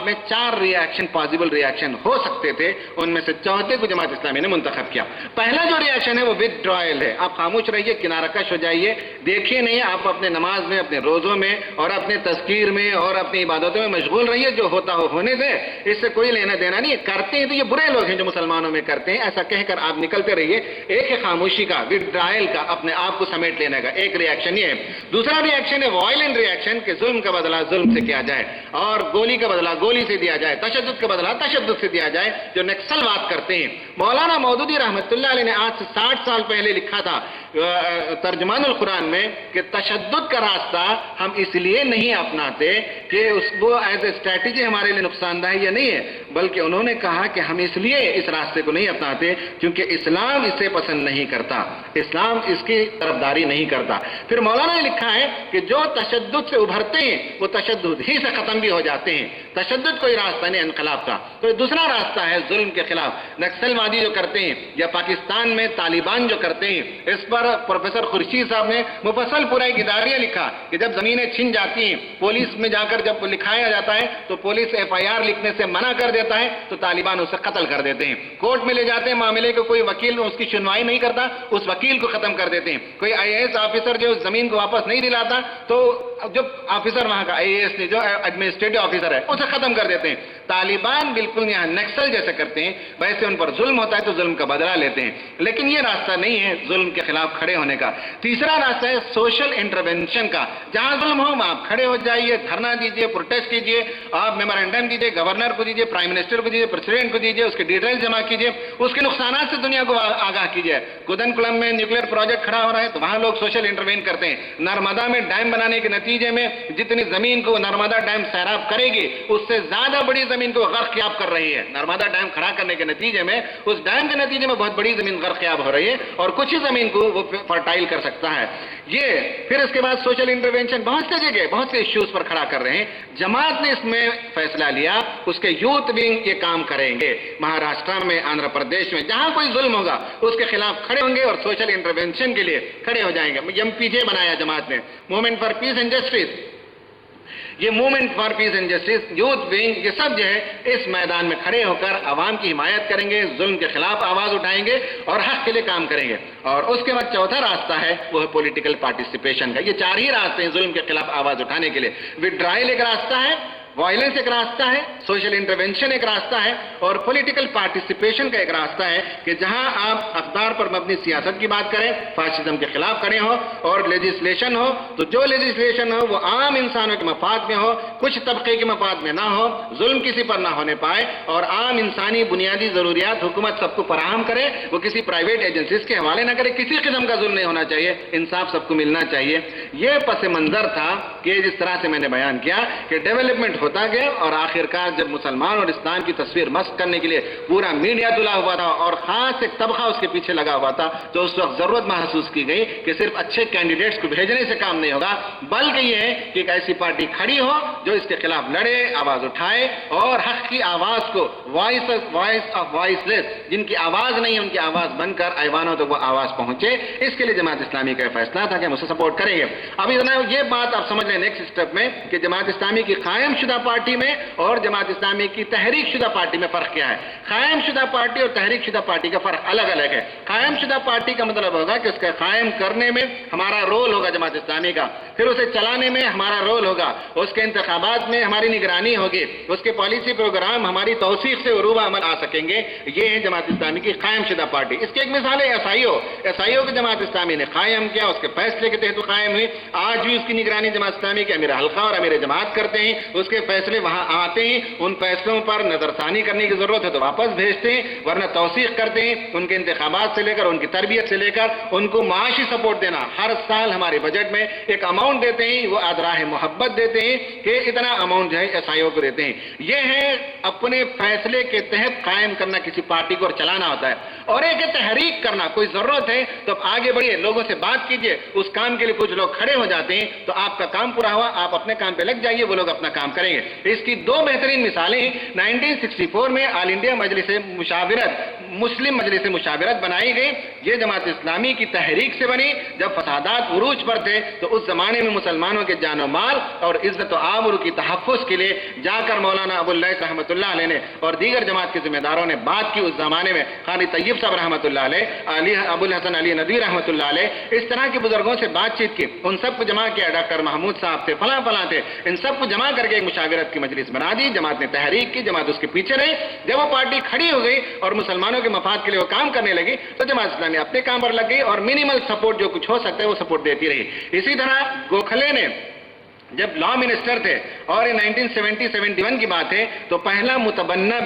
میں 4 ریاکشن، پاسبل ریاکشن ہو سکتے تھے. ان میں سے چوتھے کو جماعت اسلامی نے منتخب کیا. پہلا جو ریاکشن ہے وہ withdrawal ہے. آپ خاموش رہیے، کنارہ کش ہو جائیے، دیکھیے نہیں. آپ اپنے نماز میں، اپنے روزوں میں اور اپنے تذکیر میں اور اپنی عبادتوں میں مشغول رہیے. جو ہوتا ہو ہونے دے، اس سے کوئی لینا دینا نہیں. کرتے ہیں تو یہ برے لوگ ہیں جو مسلمانوں میں کرتے ہیں، ایسا کہہ کر آپ نکلتے رہیے. ایک ہے خاموشی کا، withdrawal کا، اپنے آپ کو سمیٹ لینے کا. ایک ریاکشن یہ ہے. دوسرا ریاکشن ہے وائلنٹ ریاکشن، کہ ظلم کا بدلہ ظلم سے کیا جائے، اور گولی کا بدلہ گولی سے دیا جائے، تشدد کا بدلہ تشدد سے دیا جائے. جو نکسل بات کرتے ہیں مولانا مودودی رحمۃ اللہ علیہ نے آج سے 60 سال پہلے لکھا تھا ترجمان القرآن میں کہ تشدد کا راستہ ہم اس لیے نہیں اپناتے کہ وہ ایز اے اسٹریٹجی ہمارے لیے نقصان دہ یا نہیں ہے، بلکہ انہوں نے کہا کہ ہم اس لیے اس راستے کو نہیں اپناتے کیونکہ اسلام اسے پسند نہیں کرتا، اسلام اس کی طرفداری نہیں کرتا۔ پھر مولانا نے لکھا ہے کہ جو تشدد سے ابھرتے ہیں وہ تشدد ہی سے ختم بھی ہو جاتے ہیں، تشدد کوئی راستہ نہیں انقلاب کا، کوئی دوسرا راستہ ہے ظلم کے خلاف۔ نکسل وادی جو کرتے ہیں یا پاکستان میں طالبان جو کرتے ہیں، اس پر پروفیسر خورشید صاحب نے مفصل پورا ایک اداریہ لکھا کہ جب زمینیں چھن جاتی ہیں، پولیس میں جا کر جب لکھایا جاتا ہے تو پولیس FIR لکھنے سے منع کر دیتا ہے تو طالبان اسے قتل کر دیتے ہیں، کورٹ میں لے جاتے ہیں معاملے کو، کوئی وکیل اس کی سنوائی نہیں کرتا، اس وکیل کو ختم کر دیتے ہیں، کوئی IAS آفیسر جو زمین کو واپس نہیں دلاتا تو جو آفیسر وہاں کا IAS جو ایڈمنسٹریٹو آفیسر ہے اسے ختم کر دیتے ہیں۔ طالبان بالکل یہاں نکسل جیسے کرتے ہیں، ویسے ان پر ظلم ہوتا ہے تو ظلم کا بدلہ لیتے ہیں، لیکن یہ راستہ نہیں ہے ظلم کے خلاف کھڑے ہونے کا۔ تیسرا راستہ ہے سوشل انٹرونشن کا، جہاں ظلم ہو آپ کھڑے ہو جائیے، دھرنا دیجیے، پروٹیسٹ کیجیے، آپ میمورنڈم دیجیے، گورنر کو دیجیے، پرائم منسٹر کو دیجیے، پریزیڈنٹ کو دیجیے، اس کے ڈیٹیلز جمع کیجیے، اس کے نقصانات سے دنیا کو آگاہ کیجیے۔ کودنکلم میں نیوکلیئر پروجیکٹ کھڑا ہو رہا ہے تو وہاں لوگ سوشل انٹروین کرتے ہیں۔ نرمدا میں ڈیم بنانے کے نتیجے میں جتنی زمین کو نرمدا ڈیم سیراب کرے گی اس سے زیادہ بڑی زمین کو غرقیاب کر رہی ہے۔ نرمدا ڈیم کھڑا کرنے کے نتیجے میں اس ڈیم کے نتیجے میں بہت بڑی زمین غرقیاب ہو رہی ہے اور کچھ ہی زمین کو وہ فرٹائل کر سکتا ہے۔ یہ پھر اس کے بعد سوشل انٹرونشن بہت سے جگہ بہت سے ایشوز پر کھڑا کر رہے ہیں۔ جماعت نے اس میں فیصلہ لیا، اس کے یوتھ ونگ یہ کام کریں گے، مہاراشٹر میں، آندھرا پردیش میں، جہاں کوئی ظلم ہوگا اس کے خلاف کھڑے ہوں گے اور سوشل انٹرونشن کے لیے کھڑے ہو جائیں گے۔ MPJ بنایا جماعت نے، movement for peace and justice, یہ movement for peace and justice, youth wing, یہ سب جو ہے اس میدان میں کھڑے ہو کر عوام کی حمایت کریں گے، ظلم کے خلاف آواز اٹھائیں گے اور حق کے لیے کام کریں گے۔ اور اس کے بعد چوتھا راستہ ہے وہ ہے پولیٹیکل پارٹیسپیشن کا۔ یہ چار ہی راستے ہیں ظلم کے خلاف آواز اٹھانے کے لیے۔ وڈرائل ایک راستہ ہے، وائلنس ایک راستہ ہے، سوشل انٹرونشن ایک راستہ ہے، اور پولیٹیکل پارٹیسپیشن کا ایک راستہ ہے کہ جہاں آپ اقدار پر مبنی سیاست کی بات کریں، فاشزم کے خلاف کھڑے ہو اور لیجسلیشن ہو تو جو لیجسلیشن ہو وہ عام انسانوں کے مفاد میں ہو، کچھ طبقے کے مفاد میں نہ ہو، ظلم کسی پر نہ ہونے پائے اور عام انسانی بنیادی ضروریات حکومت سب کو فراہم کرے، وہ کسی پرائیویٹ ایجنسیز کے حوالے نہ کرے، کسی قسم کا ظلم نہیں ہونا چاہیے، انصاف سب کو ملنا چاہیے۔ یہ پس منظر تھا کہ جس طرح سے میں نے بیان کیا کہ ڈیولپمنٹ ہوتا گیا اور آخرکار جب مسلمان اور اسلام کی تصویر مسخ کرنے کے لیے پورا میڈیا تلا ہوا تھا اور خاص ایک طبقہ اس کے پیچھے لگا ہوا تھا تو اس وقت ضرورت محسوس کی گئی کہ صرف اچھے کینڈیڈیٹس کو بھیجنے سے کام نہیں ہوگا، بلکہ یہ ہے کہ ایک ایسی پارٹی کھڑی ہو جو اس کے خلاف لڑے، آواز اٹھائے اور حق کی آواز کو، وائس آف وائس لیس، جن کی آواز نہیں ہے ان کی آواز بن کر ایوانوں تک وہ آواز پہنچے۔ اس کے لیے جماعت اسلامی کا فیصلہ تھا کہ ہم اسے سپورٹ کریں گے۔ ابھی یہ بات آپ سمجھ لیں نیکسٹ اسٹیپ میں کہ جماعت اسلامی کی قائم شدہ پارٹی میں اور جماعت اسلامی کی تحریک شدہ پارٹی میں فرق کیا ہے۔ قائم شدہ پارٹی اور تحریک شدہ پارٹی کا فرق الگ الگ ہے۔ قائم شدہ پارٹی کا مطلب ہوگا کہ اس کا قائم کرنے میں ہمارا رول ہوگا جماعت اسلامی کا، پھر اسے چلانے میں ہمارا رول ہوگا، اس کے انتخابات میں ہماری نگرانی ہوگی، اس کے پالیسی پروگرام ہماری توثیق سے عروبہ عمل آ سکیں گے۔ یہ ہے جماعت اسلامی کی قائم شدہ پارٹی۔ اس کی ایک مثال ہے SIO کی جماعت اسلامی نے قائم کیا، اس کے فیصلے کے تحت قائم ہوئی، آج بھی اس کی نگرانی جماعت اسلامی کے امیر حلقہ اور امیر جماعت کرتے ہیں، اس کے فیصلے وہاں آتے ہیں، ان فیصلوں پر نظر ثانی کرنے کی ضرورت ہے تو واپس بھیجتے ہیں ورنہ توثیق کرتے ہیں۔ ان کے انتخابات سے لے کر ان کی تربیت سے لے کر ان کو معاشی سپورٹ دینا، ہر سال ہمارے بجٹ میں ایک اماؤنٹ دیتے ہیں، وہ ادراہ محبت دیتے ہیں کہ اتنا اماؤنٹ جو ہے SIO کو دیتے ہیں۔ یہ ہے اپنے فیصلے کے تحت قائم کرنا کسی پارٹی کو اور چلانا ہوتا ہے، اور ایک ہے تحریک کرنا، کوئی ضرورت ہے تو آگے بڑھیے، لوگوں سے بات کیجئے، اس کام کے لیے کچھ لوگ کھڑے ہو جاتے ہیں تو آپ کا کام پورا ہوا، آپ اپنے کام پہ لگ جائیے، وہ لوگ اپنا کام کریں گے۔ اس کی دو بہترین مثالیں 1964 میں آل انڈیا مجلس مشاورت، مسلم مجلس مشاورت بنائی گئی۔ یہ جماعت اسلامی کی تحریک سے بنی، جب فسادات عروج پر تھے تو اس زمانے میں مسلمانوں کے جان و مال اور عزت و آبرو کی تحفظ کے لیے جا کر مولانا ابو اللیث رحمۃ اللہ علیہ نے اور دیگر جماعت کے ذمہ داروں نے بات کی۔ اس زمانے میں قاری طیب صاحب رحمۃ اللہ علیہ، ابو الحسن علی ندوی رحمۃ اللہ علیہ، اس طرح کے بزرگوں سے بات چیت کی، ان سب کو جمع کیا، ڈاکٹر محمود صاحب تھے، فلاں فلاں تھے، ان سب کو جمع کر کے ایک مشاورت کی مجلس بنا دی۔ جماعت نے تحریک کی، جماعت اس کے پیچھے رہی۔ جب وہ پارٹی کھڑی ہو گئی اور مسلمانوں کے مفاد کے لیے وہ کام کرنے لگی تو جماعت اسلامی اپنے کام پر لگ گئی اور منیمل سپورٹ جو کچھ ہو سکتا ہے وہ سپورٹ دیتی رہی۔ اسی طرح گوکھلے نے جب لا منسٹر تھے اور یہ 1970-71 کی بات ہے تو پہلا متبنہ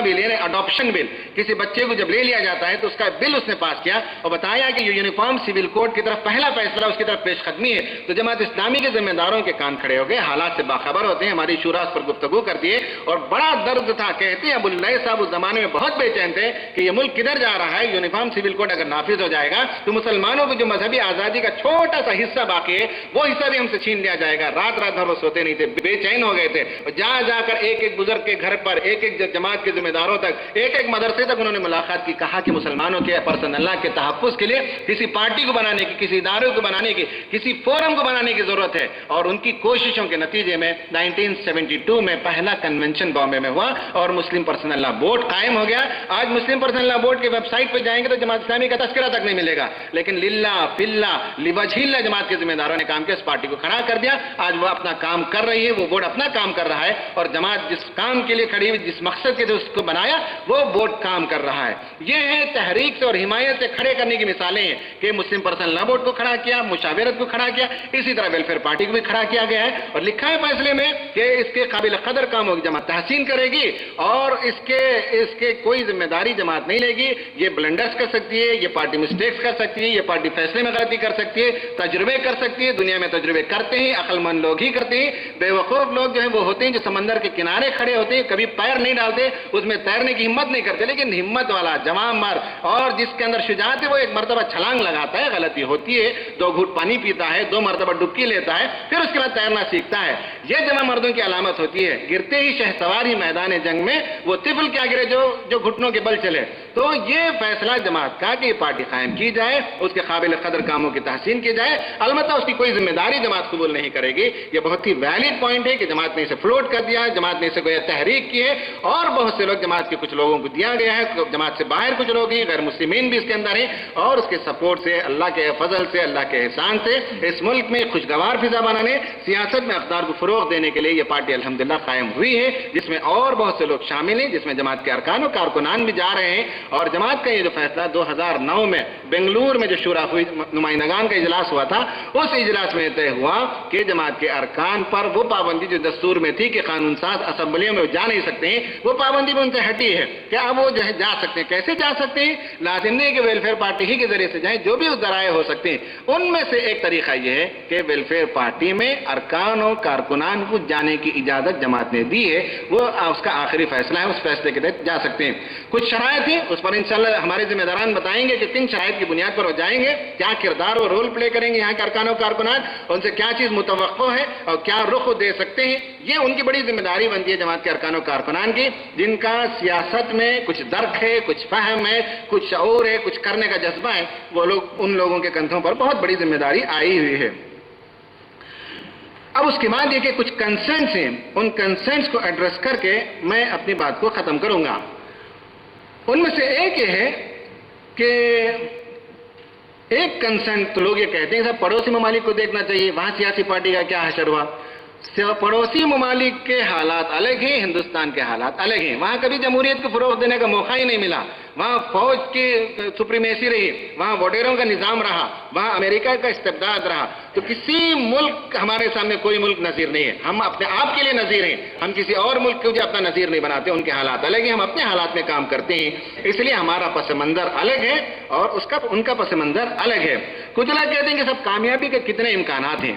بل یعنی اڈاپشن بل، کسی بچے کو جب لے لیا جاتا ہے تو اس کا بل اس نے پاس کیا اور بتایا کہ یہ یونیفارم سول کوڈ کی طرف پہلا فیصلہ اس کی طرف پیش قدمی ہے. تو جماعت اسلامی کے ذمہ داروں کے کان کھڑے ہو گئے، حالات سے باخبر ہوتے ہیں، ہماری شورا اس پر گفتگو کرتی ہے اور بڑا درد تھا. کہتے ہیں ابواللہ صاحب اس زمانے میں بہت بے چین تھے کہ یہ ملک کدھر جا رہا ہے. یونیفارم سول کوڈ اگر نافذ ہو جائے گا تو مسلمانوں کو جو مذہبی آزادی کا چھوٹا سا حصہ باقی ہے وہ حصہ بھی ہم سے چھین لیا جائے گا. رات بھر وہ سوتے نہیں تھے، بے چین ہو گئے تھے. جا جا کر ایک ایک بزرگ کے گھر پر، ایک ایک جماعت کے ذمہ داروں تک، ایک ایک مدرسے تک انہوں نے ملاقات کی. کہا کہ مسلمانوں کے پرسن اللہ کے تحفظ کے لیے کسی پارٹی کو بنانے کی، کسی ادارے کو بنانے کی، کسی فورم کو بنانے کی ضرورت ہے. اور ان کی کوششوں کے نتیجے میں 1972 میں پہلا کنونشن بامبے میں ہوا اور مسلم پرسنل لا بورڈ قائم ہو گیا. آج مسلم پرسنل لا بورڈ کی ویب سائٹ پہ جائیں گے تو جماعت اسلامی کا تذکرہ تک نہیں ملے گا، لیکن للہ فلہ لوجہ اللہ جماعت کے ذمہ داروں نے کام کیا، اس پارٹی کو کھڑا کر دیا. آج وہ اپنا کام کر رہی ہے، وہ بورڈ اپنا کام کر رہا ہے اور جماعت جس کام کے لیے کھڑی ہوئی، جس مقصد کے لیے اس کو بنایا، وہ بورڈ کام کر رہا ہے. یہ ہے تحریک سے اور حمایت سے کھڑے کرنے کی مثالیں ہیں کہ مسلم پرسنل لا بورڈ کو کھڑا کیا، مشاورت کو کھڑا کیا، اسی طرح ویلفیئر پارٹی کو بھی کھڑا کیا گیا ہے اور لکھا ہے فیصلے میں کہ اس کے قابل قدر کام ہوگی جماعت تحسین کرے گی اور اس کے کوئی ذمہ داری جماعت نہیں لے گی. یہ بلنڈرز کر سکتی ہے، یہ پارٹی مسٹیکس کر سکتی ہے، یہ پارٹی فیصلے میں غلطی کر سکتی ہے، تجربے کر سکتی ہے. دنیا میں تجربے کرتے ہیں، عقل مند لوگ ہی کرتے ہیں. بے وقوف لوگ جو ہیں وہ ہوتے ہیں جو سمندر کے کنارے کھڑے ہوتے ہیں، کبھی پیر نہیں ڈالتے، اس میں تیرنے کی ہمت نہیں کرتے. لیکن ہمت والا جوان مرد اور جس کے اندر شجاعت ہے وہ ایک مرتبہ چھلانگ لگاتا ہے، غلطی ہوتی ہے، 2 گھوٹ پانی پیتا ہے، 2 مرتبہ ڈبکی لیتا ہے، پھر اس کے بعد تیرنا سیکھتا ہے. یہ جمع مردوں کی علامت ہوتی ہے. گرتے ہی شہسوار ہی میدان جنگ میں وہ طفل کیا گرے جو گھٹنوں کے بل چلے. تو یہ فیصلہ جماعت کا کہ یہ پارٹی قائم کی جائے، اس کے قابل قدر کاموں کی تحسین کی جائے. البتہ اس کی کوئی ذمہ داری جماعت قبول نہیں کرے گی. یہ بہت ہی ویلڈ پوائنٹ ہے کہ جماعت نے اسے فلوٹ کر دیا ہے، جماعت نے اسے کوئی تحریک کی ہے اور بہت سے لوگ جماعت کے کچھ لوگوں کو دیا گیا ہے. جماعت سے باہر کچھ لوگ ہیں، غیر مسلمین بھی اس کے اندر ہیں اور اس کے سپورٹ سے، اللہ کے فضل سے، اللہ کے احسان سے اس ملک میں خوشگوار فضا بنانے، سیاست میں اقدار کو فروغ دینے کے لیے یہ پارٹی الحمدللہ قائم ہوئی ہے، جس میں اور بہت سے لوگ شامل ہیں، جس میں جماعت کے ارکان و کارکنان بھی جا رہے ہیں. اور جماعت کا یہ جو فیصلہ 2009 میں بنگلور میں جو شورا ہوئی، نمائندگان کا اجلاس ہوا تھا، اس اجلاس میں طے ہوا کہ جماعت کے ارکان پر وہ پابندی جو دستور میں تھی کہ قانون ساز اسمبلیوں میں جا نہیں سکتے ہیں، وہ پابندی بھی ان سے ہٹی ہے کہ اب وہ جو ہے جا سکتے ہیں. کیسے جا سکتے ہیں؟ لازم نہیں کہ ویلفیئر پارٹی ہی کے ذریعے سے جائیں، جو بھی اس ذرائع ہو سکتے ہیں. ان میں سے ایک طریقہ یہ ہے کہ ویلفیئر پارٹی میں ارکان و کارکنان کو جانے کی اجازت جماعت نے دی ہے، وہ اس کا آخری فیصلہ ہے، اس فیصلے کے تحت جا سکتے ہیں. کچھ شرائط ہیں، اس پر انشاءاللہ ہمارے ذمہ داران بتائیں گے کہ کن شرائط کی بنیاد پر وہ جائیں گے، کیا کردار و رول پلے کریں گے یہاں کے ارکان و کارکنان، ان سے کیا چیز متوقع ہے اور کیا رخ دے سکتے ہیں. یہ ان کی بڑی ذمہ داری بنتی ہے جماعت کے ارکان و کارکنان کی، جن کا سیاست میں کچھ درک ہے، کچھ فہم ہے، کچھ شعور ہے، کچھ کرنے کا جذبہ ہے. وہ لوگ ان لوگوں کے کندھوں پر بہت بڑی ذمہ داری آئی ہوئی ہے. اب اس کے بعد یہ کہ کچھ کنسرنس ہیں، ان کنسرنس کو ایڈریس کر کے میں اپنی بات کو ختم کروں گا. ان میں سے ایک یہ ہے کہ ایک کنسرن تو لوگ یہ کہتے ہیں صاحب پڑوسی ممالک کو دیکھنا چاہیے، وہاں سیاسی پارٹی کا کیا حشر ہوا. پڑوسی ممالک کے حالات الگ ہیں، ہندوستان کے حالات الگ ہیں. وہاں کبھی جمہوریت کو فروغ دینے کا موقع ہی نہیں ملا، وہاں فوج کی سپریمیسی رہی، وہاں ووٹروں کا نظام رہا، وہاں امریکہ کا استبداد رہا. تو کسی ملک ہمارے سامنے کوئی ملک نظیر نہیں ہے. ہم اپنے آپ کے لیے نظیر ہیں، ہم کسی اور ملک کو جو اپنا نظیر نہیں بناتے. ان کے حالات الگ ہیں، ہم اپنے حالات میں کام کرتے ہیں، اس لیے ہمارا پس منظر الگ ہے اور ان کا پس منظر الگ ہے. کچھ لوگ کہتے ہیں کہ سب کامیابی کے کتنے امکانات ہیں.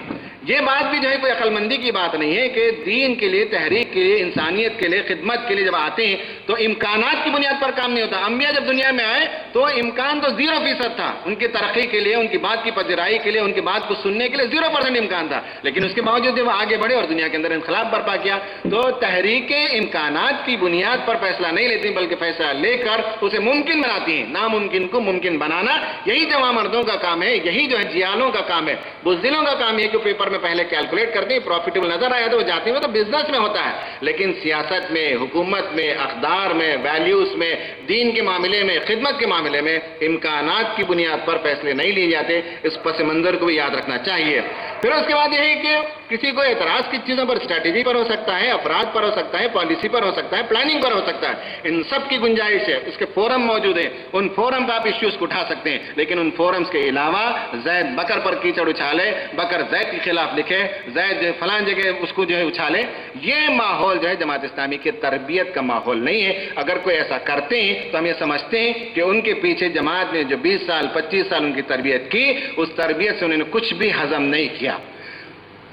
یہ بات بھی جو ہے کوئی عقل مندی کی بات نہیں ہے کہ دین کے لیے، تحریک کے لیے، انسانیت کے لیے، خدمت کے لیے جب آتے ہیں تو امکانات کی بنیاد پر کام نہیں ہوتا. انبیاء جب دنیا میں آئے تو امکان تو 0% تھا، ان کی ترقی کے لیے، ان کی بات کی پذیرائی کے لیے، ان کی بات کو سننے کے لیے 0% امکان تھا. لیکن اس کے باوجود وہ آگے بڑھے اور دنیا کے اندر انقلاب برپا کیا. تو تحریکیں امکانات کی بنیاد پر فیصلہ نہیں لیتی بلکہ فیصلہ لے کر اسے ممکن بناتی ہیں. ناممکن کو ممکن بنانا یہی جوان مردوں کا کام ہے، یہی جو ہے جیالوں کا کام ہے، بزدلوں کا کام ہے کہ پیپر میں پہلے کیلکولیٹ کرتے ہیں، پروفیٹیبل نظر آیا تو وہ جاتے ہیں. وہ تو بزنس میں ہوتا ہے، لیکن سیاست میں، حکومت میں، اقدار میں، ویلیوز میں، دین کے معاملے میں، خدمت کے معاملے میں امکانات کی بنیاد پر فیصلے نہیں لیے جاتے. اس پس منظر کو بھی یاد رکھنا چاہیے. پھر اس کے بعد یہ ہے کہ کسی کو اعتراض کس چیزوں پر، اسٹریٹجی پر ہو سکتا ہے، افراد پر ہو سکتا ہے، پالیسی پر ہو سکتا ہے، پلاننگ پر ہو سکتا ہے. ان سب کی گنجائش ہے، اس کے فورم موجود ہیں، ان فورم پر آپ ایشوز کو اٹھا سکتے ہیں. لیکن ان فورمز کے علاوہ زید بکر پر کیچڑ اچھالے، بکر زید کے خلاف خلاف لکھے، زید جو فلاں جگہ اس کو جو ہے اچھالے، یہ ماحول جو ہے جماعت اسلامی کی تربیت کا ماحول نہیں ہے۔ اگر کوئی ایسا کرتے ہیں تو ہم یہ سمجھتے ہیں کہ ان کے پیچھے جماعت نے جو 20 سال 25 سال ان کی تربیت کی، اس تربیت سے انہوں نے کچھ بھی ہضم نہیں کیا۔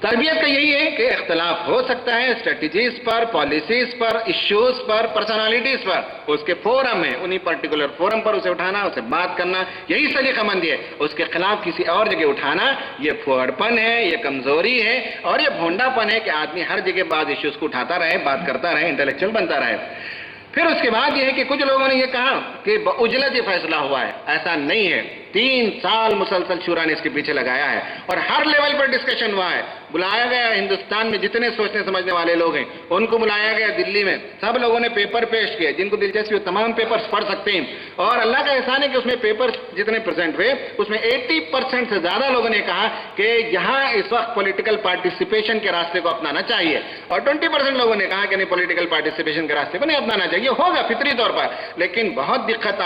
تربیت کا یہی ہے کہ اختلاف ہو سکتا ہے اسٹریٹجیز پر، پالیسیز پر، ایشوز پر، پرسنالٹیز پر، اس کے فورم میں انہی پرٹیکولر فورم پر اسے اٹھانا، اسے بات کرنا، یہی سلیقہ مندی ہے۔ اس کے خلاف کسی اور جگہ اٹھانا یہ پھوڑ پن ہے، یہ کمزوری ہے اور یہ بھونڈا پن ہے کہ آدمی ہر جگہ بعض ایشوز کو اٹھاتا رہے، بات کرتا رہے، انٹلیکچوئل بنتا رہے۔ پھر اس کے بعد یہ ہے کہ کچھ لوگوں نے یہ کہا کہ بعجلت یہ فیصلہ ہوا ہے، ایسا نہیں ہے۔ 3 سال مسلسل شورا نے اس کے پیچھے لگایا ہے اور ہر لیول پر ڈسکشن ہوا ہے۔ بلایا گیا ہندوستان میں جتنے سوچنے سمجھنے والے لوگ ہیں ان کو بلایا گیا دلی میں، سب لوگوں نے پیپر پیش کیے، جن کو دلچسپی ہو تمام پیپرز پڑھ سکتے ہیں۔ اور اللہ کا احسان ہے کہ اس میں پیپر جتنے پریزنٹ ہوئے اس میں 80% سے زیادہ لوگوں نے کہا کہ یہاں اس وقت پولیٹیکل پارٹیسپیشن کے راستے کو اپنانا چاہیے، اور 20% لوگوں نے کہا کہ نہیں، پولیٹیکل پارٹیسپیشن کے راستے کو نہیں اپنانا چاہیے۔ ہوگا فطری طور پر، لیکن بہت دقت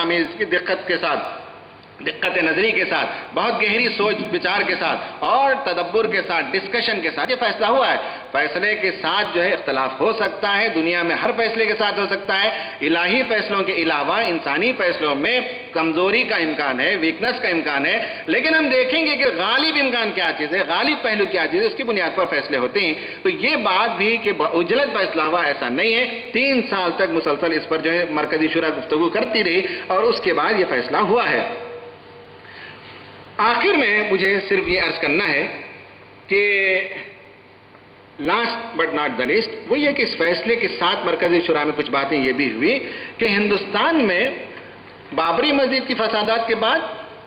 نظری کے ساتھ، بہت گہری سوچ بچار کے ساتھ اور تدبر کے ساتھ، ڈسکشن کے ساتھ یہ فیصلہ ہوا ہے۔ فیصلے کے ساتھ جو ہے اختلاف ہو سکتا ہے، دنیا میں ہر فیصلے کے ساتھ ہو سکتا ہے۔ الہی فیصلوں کے علاوہ انسانی فیصلوں میں کمزوری کا امکان ہے، ویکنس کا امکان ہے، لیکن ہم دیکھیں گے کہ غالب امکان کیا چیز ہے، غالب پہلو کیا چیز ہے، اس کی بنیاد پر فیصلے ہوتے ہیں۔ تو یہ بات بھی کہ بعجلت فیصلہ ہوا، ایسا نہیں ہے۔ 3 سال تک مسلسل اس پر جو ہے مرکزی شورا گفتگو کرتی رہی اور اس کے بعد یہ فیصلہ ہوا ہے۔ آخر میں مجھے صرف یہ عرض کرنا ہے کہ last but not the least وہ یہ کہ اس فیصلے کے ساتھ مرکزی شورا میں کچھ باتیں یہ بھی ہوئی کہ ہندوستان میں بابری مسجد کی فسادات کے بعد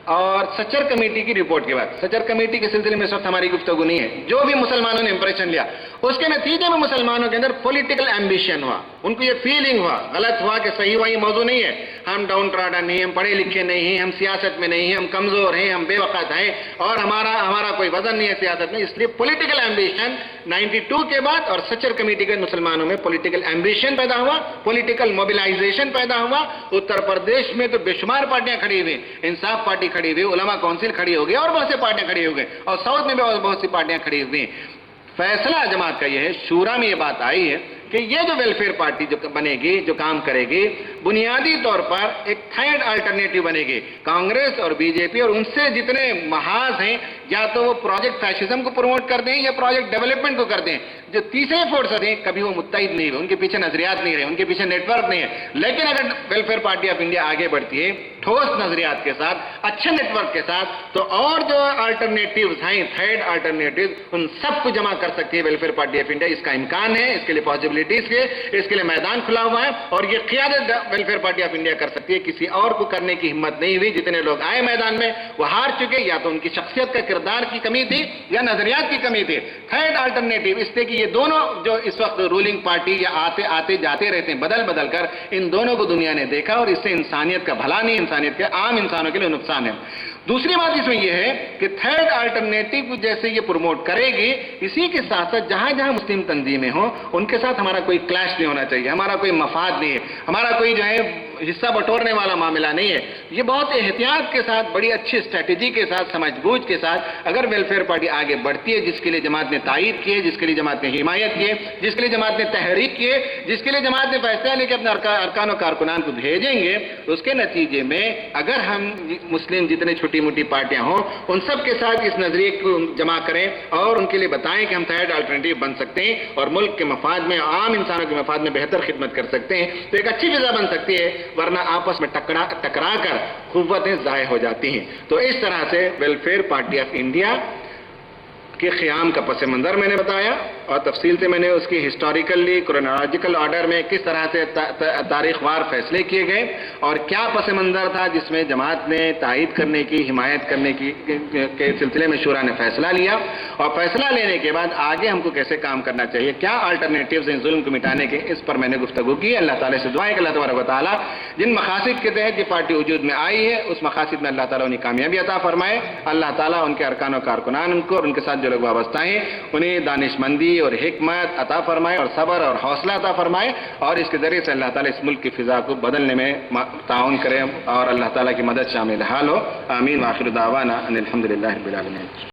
اور سچر کمیٹی کی رپورٹ کے بعد، سچر کمیٹی کے سلسلے میں اس وقت ہماری گفتگو نہیں ہے، جو بھی مسلمانوں نے امپریشن لیا اس کے نتیجے میں مسلمانوں کے اندر پولیٹیکل ایمبیشن ہوا، ان کو یہ فیلنگ ہوا، غلط ہوا کہ صحیح ہوا یہ موضوع نہیں ہے، ہم ڈاؤن ٹراڈن نہیں، ہم پڑھے لکھے نہیں ہیں، ہم سیاست میں نہیں ہیں، ہم کمزور ہیں، ہم بے وقت ہیں اور ہمارا کوئی وزن نہیں ہے سیاست میں۔ اس لیے پولیٹیکل ایمبیشن 92 کے بعد اور سچر کمیٹی کے مسلمانوں میں پولیٹیکل ایمبیشن پیدا ہوا، پولیٹیکل موبلائزیشن پیدا ہوا۔ اتر پردیش میں تو بے شمار پارٹیاں کھڑی ہوئی، انصاف پارٹی کھڑی ہوئی، علماء کونسل کھڑی ہو گئی اور بہت سے پارٹیاں کھڑی ہو گئی، اور ساؤتھ میں بھی بہت سی پارٹیاں کھڑی ہوئی ہیں۔ فیصلہ جماعت کا یہ ہے، شورا میں یہ بات آئی ہے کہ یہ جو ویلفیئر پارٹی جو بنے گی، جو کام کرے گی، بنیادی طور پر ایک تھرڈ الٹرنیٹو بنے گی۔ کانگریس اور بی جے پی اور ان سے جتنے محاذ ہیں، یا تو وہ پروجیکٹ فیشزم کو پروموٹ کر دیں یا پروجیکٹ ڈیولپمنٹ کو کر دیں، جو تیسرے فورسز ہیں کبھی وہ متحد نہیں ہوئے، ان کے پیچھے نظریات نہیں رہے، ان کے پیچھے نیٹ ورک نہیں ہے۔ لیکن اگر ویلفیئر پارٹی آف انڈیا آگے بڑھتی ہے ٹھوس نظریات کے ساتھ، اچھے نیٹ ورک کے ساتھ، تو اور جو الٹرنیٹیوز ہیں، تھرڈ الٹرنیٹیوز، ان سب کو جمع کر سکتی ہے ویلفیئر پارٹی آف انڈیا۔ اس کا امکان ہے، اس کے لیے پاسبلٹیز کے، اس کے لیے میدان کھلا ہوا ہے اور یہ قیادت ویلفیئر پارٹی آف انڈیا کر سکتی ہے۔ کسی اور کو کرنے کی ہمت نہیں ہوئی، جتنے لوگ آئے میدان میں وہ ہار چکے، یا تو ان کی شخصیت کا کردار کی کمی تھی یا نظریات کی کمی تھی۔ تھرڈ الٹرنیٹیو اس لیے کہ یہ دونوں جو اس وقت رولنگ پارٹی یا آتے جاتے رہتے ہیں بدل کر، ان دونوں کو دنیا نے دیکھا اور اس سے انسانیت کا بھلا نہیں، انسانیت کے عام انسانوں کے لیے نقصان ہے۔ دوسری بات اس میں یہ ہے کہ تھرڈ الٹرنیٹیو جیسے یہ پروموٹ کرے گی، اسی کے ساتھ ساتھ جہاں جہاں مسلم تنظیمیں ہوں ان کے ساتھ ہمارا کوئی کلیش نہیں ہونا چاہیے، ہمارا کوئی مفاد نہیں ہے، ہمارا کوئی جو ہے حصہ بٹورنے والا معاملہ نہیں ہے۔ یہ بہت احتیاط کے ساتھ، بڑی اچھی اسٹریٹجی کے ساتھ، سمجھ بوجھ کے ساتھ اگر ویلفیئر پارٹی آگے بڑھتی ہے، جس کے لیے جماعت نے تائید کی ہے، جس کے لیے جماعت نے حمایت کی ہے، جس کے لیے جماعت نے تحریک کی ہے، جس کے لیے جماعت نے فیصلہ لے کے اپنے ارکان و کارکنان کو بھیجیں گے، اس کے نتیجے میں اگر ہم مسلم جتنے چھوٹی موٹی پارٹیاں ہوں ان سب کے ساتھ اس نظریے کو جمع کریں اور ان کے لیے بتائیں کہ ہم تھرڈ الٹرنیٹیو بن سکتے ہیں اور ملک کے مفاد میں، عام انسانوں کے مفاد میں بہتر خدمت کر سکتے ہیں، تو ایک اچھی فضا بن سکتی ہے، ورنہ آپس میں ٹکرا کر قوتیں ضائع ہو جاتی ہیں۔ تو اس طرح سے ویلفیئر پارٹی آف انڈیا کے قیام کا پس منظر میں نے بتایا اور تفصیل سے میں نے اس کی ہسٹوریکلی کرونالوجیکل آرڈر میں کس طرح سے تاریخ وار فیصلے کیے گئے اور کیا پس منظر تھا جس میں جماعت نے تائید کرنے کی، حمایت کرنے کی کے سلسلے میں شورا نے فیصلہ لیا، اور فیصلہ لینے کے بعد آگے ہم کو کیسے کام کرنا چاہیے، کیا الٹرنیٹیوز ہیں ظلم کو مٹانے کے، اس پر میں نے گفتگو کی۔ اللہ تعالیٰ سے دعا ہے کہ اللہ تبارک و تعالیٰ جن مقاصد کے تحت یہ پارٹی وجود میں آئی ہے اس مقاصد میں اللہ تعالیٰ انہیں کامیابی عطا فرمائے۔ اللہ تعالیٰ ان کے ارکان و کارکنان ان کو اور ان کے ساتھ جو لوگ وابستہ ہیں انہیں دانش مندی اور حکمت عطا فرمائے اور صبر اور حوصلہ عطا فرمائے، اور اس کے ذریعے سے اللہ تعالیٰ اس ملک کی فضا کو بدلنے میں تعاون کرے اور اللہ تعالیٰ کی مدد شامل حال ہو۔ آمین۔ وآخر دعوانا ان الحمدللہ رب العالمین۔